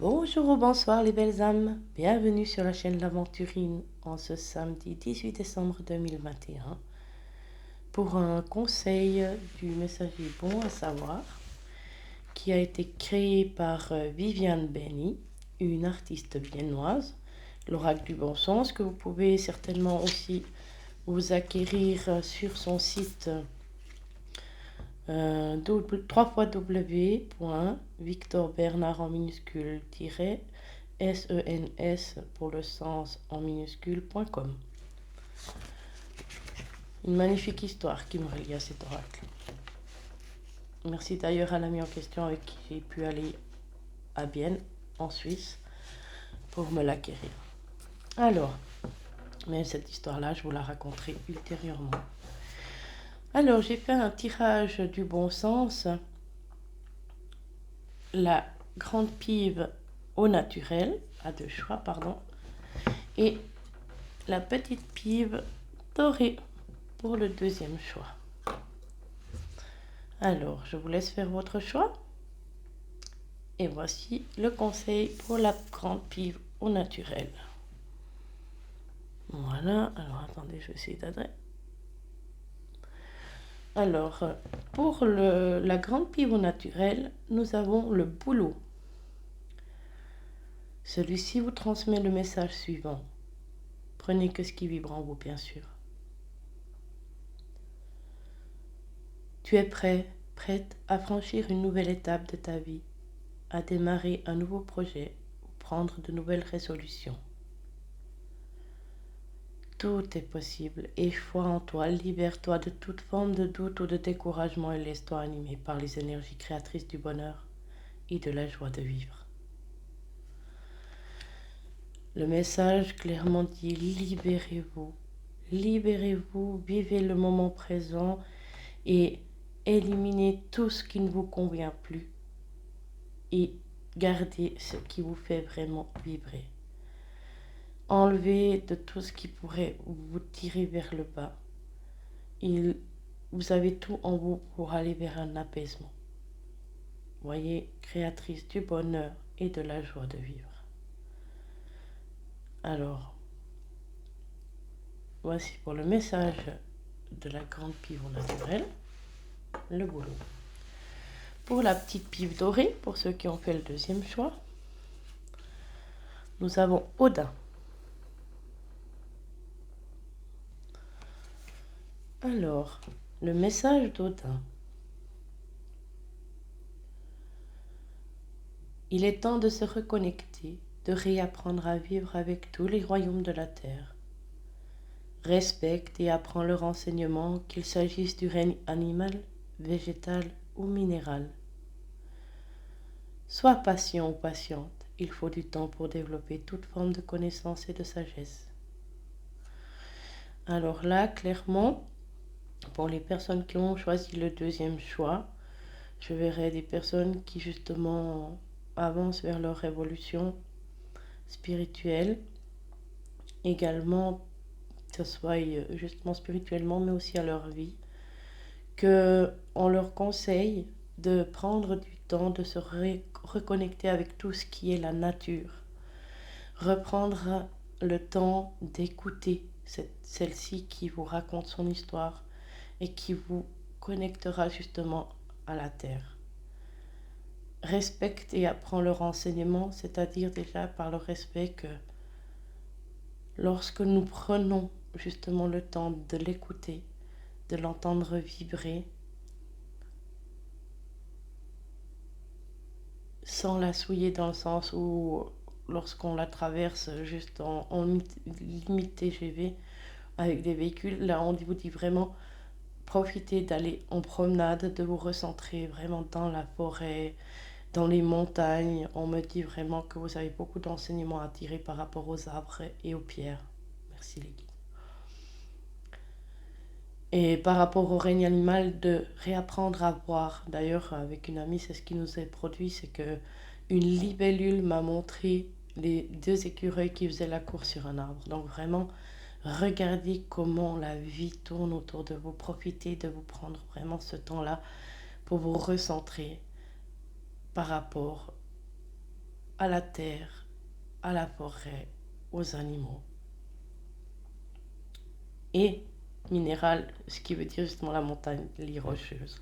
Bonjour ou bonsoir les belles âmes, bienvenue sur la chaîne L'Aventurine en ce samedi 18 décembre 2021 pour un conseil du messager bon à savoir qui a été créé par Viviane Benny, une artiste viennoise, l'oracle du bon sens, que vous pouvez certainement aussi vous acquérir sur son site www.victorbernard en minuscule SENS pour le sens en minuscule.com. Une magnifique histoire qui me relie à cet oracle. Merci d'ailleurs à l'ami en question avec qui j'ai pu aller à Bienne, en Suisse, pour me l'acquérir. Alors, mais cette histoire-là, je vous la raconterai ultérieurement. Alors, j'ai fait un tirage du bon sens. La grande pive au naturel, à deux choix, pardon, et la petite pive dorée pour le deuxième choix. Alors, je vous laisse faire votre choix. Et voici le conseil pour la grande pive au naturel. Voilà, alors attendez, je vais essayer d'adresser. Alors, pour la grande pive au naturel, nous avons le boulot. Celui-ci vous transmet le message suivant. Prenez que ce qui vibre en vous, bien sûr. Tu es prêt, prête à franchir une nouvelle étape de ta vie, à démarrer un nouveau projet ou prendre de nouvelles résolutions. Tout est possible et foi en toi, libère-toi de toute forme de doute ou de découragement et laisse-toi animer par les énergies créatrices du bonheur et de la joie de vivre. Le message clairement dit libérez-vous, libérez-vous, vivez le moment présent et éliminez tout ce qui ne vous convient plus et gardez ce qui vous fait vraiment vibrer. Enlevez de tout ce qui pourrait vous tirer vers le bas. Vous avez tout en vous pour aller vers un apaisement. Voyez, créatrice du bonheur et de la joie de vivre. Alors, voici pour le message de la grande pive naturelle, le boulot. Pour la petite pive dorée, pour ceux qui ont fait le deuxième choix, nous avons Odin. Alors, le message d'Odin. Il est temps de se reconnecter, de réapprendre à vivre avec tous les royaumes de la terre. Respecte et apprends le renseignement, qu'il s'agisse du règne animal, végétal ou minéral. Sois patient ou patiente, il faut du temps pour développer toute forme de connaissance et de sagesse. Alors là, clairement, pour les personnes qui ont choisi le deuxième choix, je verrai des personnes qui justement avancent vers leur évolution spirituelle, également, que ce soit justement spirituellement, mais aussi à leur vie, qu'on leur conseille de prendre du temps, de se reconnecter avec tout ce qui est la nature, reprendre le temps d'écouter celle-ci qui vous raconte son histoire et qui vous connectera justement à la terre. Respecte et apprends le renseignement, c'est-à-dire déjà par le respect que lorsque nous prenons justement le temps de l'écouter, de l'entendre vibrer, sans la souiller dans le sens où lorsqu'on la traverse juste en limite TGV avec des véhicules, là on vous dit vraiment profitez d'aller en promenade, de vous recentrer vraiment dans la forêt, dans les montagnes. On me dit vraiment que vous avez beaucoup d'enseignements à tirer par rapport aux arbres et aux pierres. Merci les guides. Et par rapport au règne animal, de réapprendre à voir. D'ailleurs, avec une amie, c'est ce qui nous est produit, c'est que une libellule m'a montré les deux écureuils qui faisaient la course sur un arbre. Donc vraiment, regardez comment la vie tourne autour de vous. Profitez de vous prendre vraiment ce temps-là pour vous recentrer par rapport à la terre, à la forêt, aux animaux. Et minéral, ce qui veut dire justement la montagne, les rocheuses.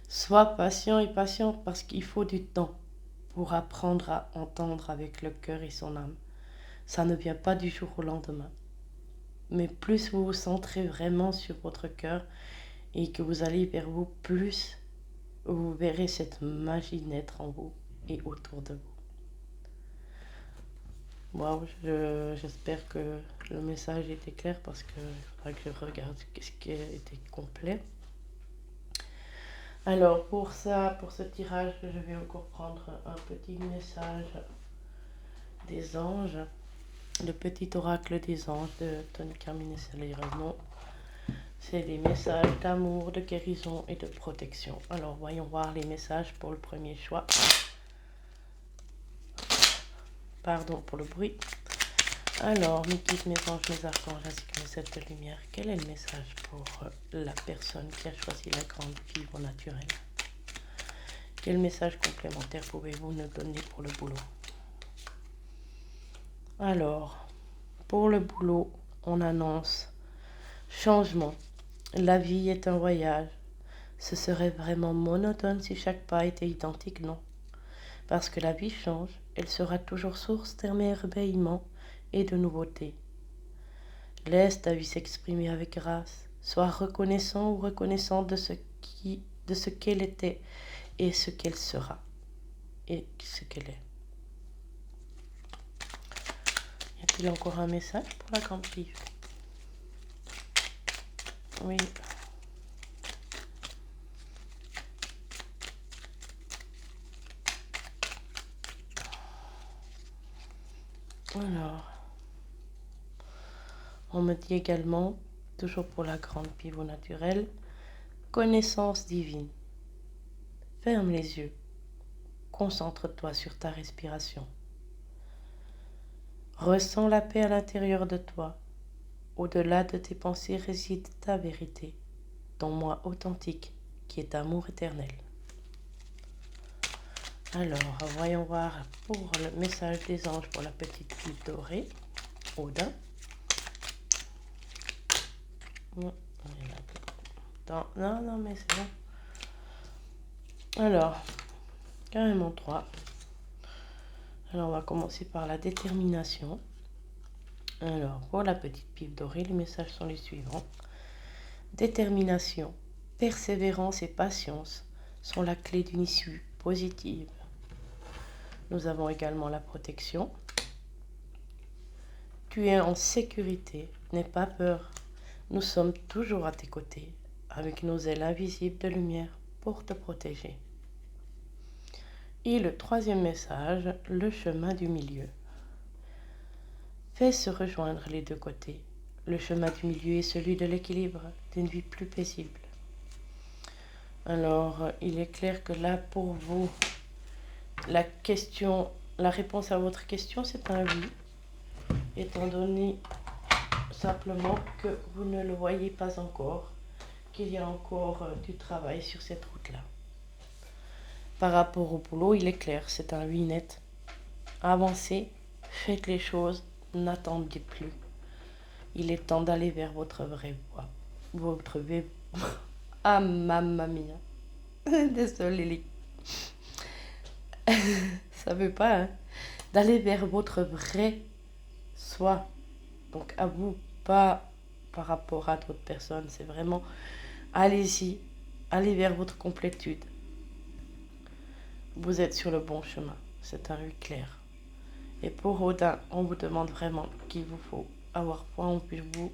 Sois patient et patient parce qu'il faut du temps pour apprendre à entendre avec le cœur et son âme. Ça ne vient pas du jour au lendemain. Mais plus vous vous centrez vraiment sur votre cœur et que vous allez vers vous, plus vous verrez cette magie naître en vous et autour de vous. Wow, j'espère que le message était clair parce qu'il faudra que je regarde ce qui était complet. Alors pour ce tirage, je vais encore prendre un petit message des anges, le petit oracle des anges de Tony Carmine Salerno. C'est des messages d'amour, de guérison et de protection. Alors voyons voir les messages pour le premier choix. Pardon pour le bruit. Alors, mes guides, mes anges, mes archanges ainsi que mes êtres de lumière, quel est le message pour la personne qui a choisi la grande fibre naturelle? Quel message complémentaire pouvez-vous nous donner pour le boulot? Alors, pour le boulot, on annonce changement. La vie est un voyage. Ce serait vraiment monotone si chaque pas était identique, non? Parce que la vie change, elle sera toujours source d'émerveillement et de nouveautés. Laisse ta vie s'exprimer avec grâce. Sois reconnaissant ou reconnaissante de ce qu'elle était et ce qu'elle sera et ce qu'elle est. Y a-t-il encore un message pour la grande fille? Oui. Alors, on me dit également, toujours pour la grande pivot naturelle, connaissance divine. Ferme les yeux. Concentre-toi sur ta respiration. Ressens la paix à l'intérieur de toi. Au-delà de tes pensées réside ta vérité, ton moi authentique, qui est amour éternel. Alors, voyons voir pour le message des anges pour la petite fille dorée, Odin. Non, mais c'est bon. Alors, carrément 3. Alors, on va commencer par la détermination. Alors, pour la petite pipe dorée, les messages sont les suivants. Détermination, persévérance et patience sont la clé d'une issue positive. Nous avons également la protection. Tu es en sécurité, n'aie pas peur. Nous sommes toujours à tes côtés, avec nos ailes invisibles de lumière pour te protéger. Et le troisième message, le chemin du milieu. Fais se rejoindre les deux côtés. Le chemin du milieu est celui de l'équilibre, d'une vie plus paisible. Alors, il est clair que là, pour vous, la réponse à votre question, c'est un oui, étant donné simplement que vous ne le voyez pas encore, qu'il y a encore du travail sur cette route-là. Par rapport au boulot, il est clair, c'est un oui net. Avancez, faites les choses, n'attendez plus. Il est temps d'aller vers votre vraie voie. Votre vraie... Ah, mamma mia. Désolée. Ça veut pas, hein. D'aller vers votre vrai soi. Donc à vous, pas par rapport à d'autres personnes. C'est vraiment, allez-y, allez vers votre complétude. Vous êtes sur le bon chemin. C'est un oui clair. Et pour Odin, on vous demande vraiment qu'il vous faut avoir foi en vous.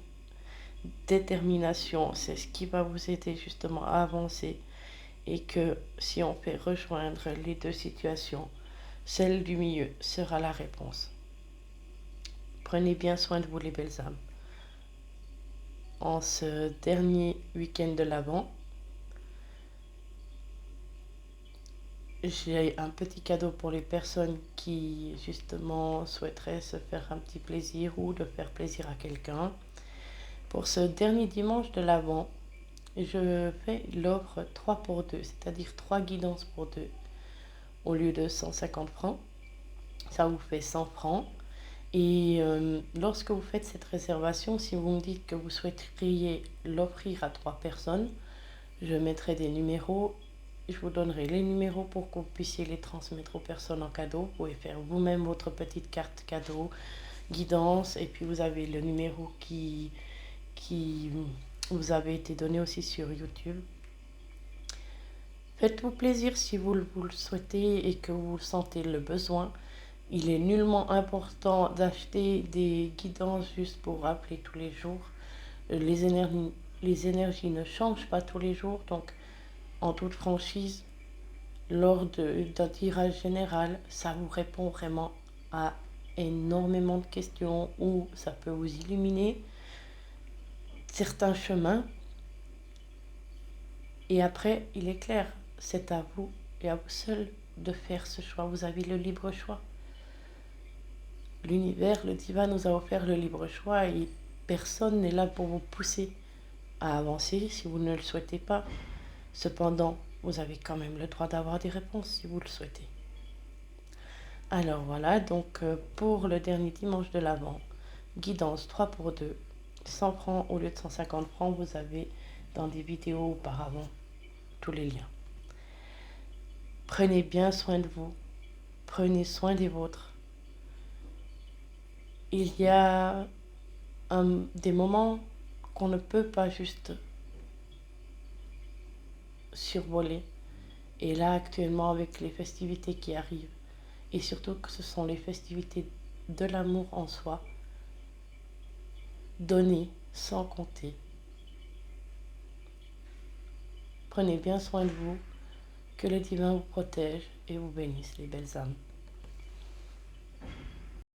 Détermination, c'est ce qui va vous aider justement à avancer. Et que si on fait rejoindre les deux situations, celle du milieu sera la réponse. Prenez bien soin de vous les belles âmes. En ce dernier week-end de l'Avent, j'ai un petit cadeau pour les personnes qui justement souhaiteraient se faire un petit plaisir ou de faire plaisir à quelqu'un. Pour ce dernier dimanche de l'Avent, je fais l'offre 3 pour 2, c'est-à-dire 3 guidances pour 2 au lieu de 150 francs. ça vous fait 100 francs. Et lorsque vous faites cette réservation, si vous me dites que vous souhaiteriez l'offrir à 3 personnes, je mettrai des numéros. Je vous donnerai les numéros pour que vous puissiez les transmettre aux personnes en cadeau. Vous pouvez faire vous-même votre petite carte cadeau, guidance, et puis vous avez le numéro qui vous avait été donné aussi sur YouTube. Faites-vous plaisir si vous le souhaitez et que vous sentez le besoin. Il est nullement important d'acheter des guidances juste pour rappeler tous les jours. Les énergies ne changent pas tous les jours, donc en toute franchise, lors d'un tirage général, ça vous répond vraiment à énormément de questions ou ça peut vous illuminer certains chemins. Et après, il est clair, c'est à vous et à vous seul de faire ce choix. Vous avez le libre choix. L'univers, le divin nous a offert le libre choix et personne n'est là pour vous pousser à avancer si vous ne le souhaitez pas. Cependant, vous avez quand même le droit d'avoir des réponses si vous le souhaitez. Alors voilà, donc pour le dernier dimanche de l'Avent, guidance 3 pour 2, 100 francs au lieu de 150 francs, vous avez dans des vidéos auparavant tous les liens. Prenez bien soin de vous, prenez soin des vôtres. Il y a des moments qu'on ne peut pas juste survoler. Et là, actuellement, avec les festivités qui arrivent, et surtout que ce sont les festivités de l'amour en soi, donnez sans compter. Prenez bien soin de vous, que le divin vous protège et vous bénisse, les belles âmes.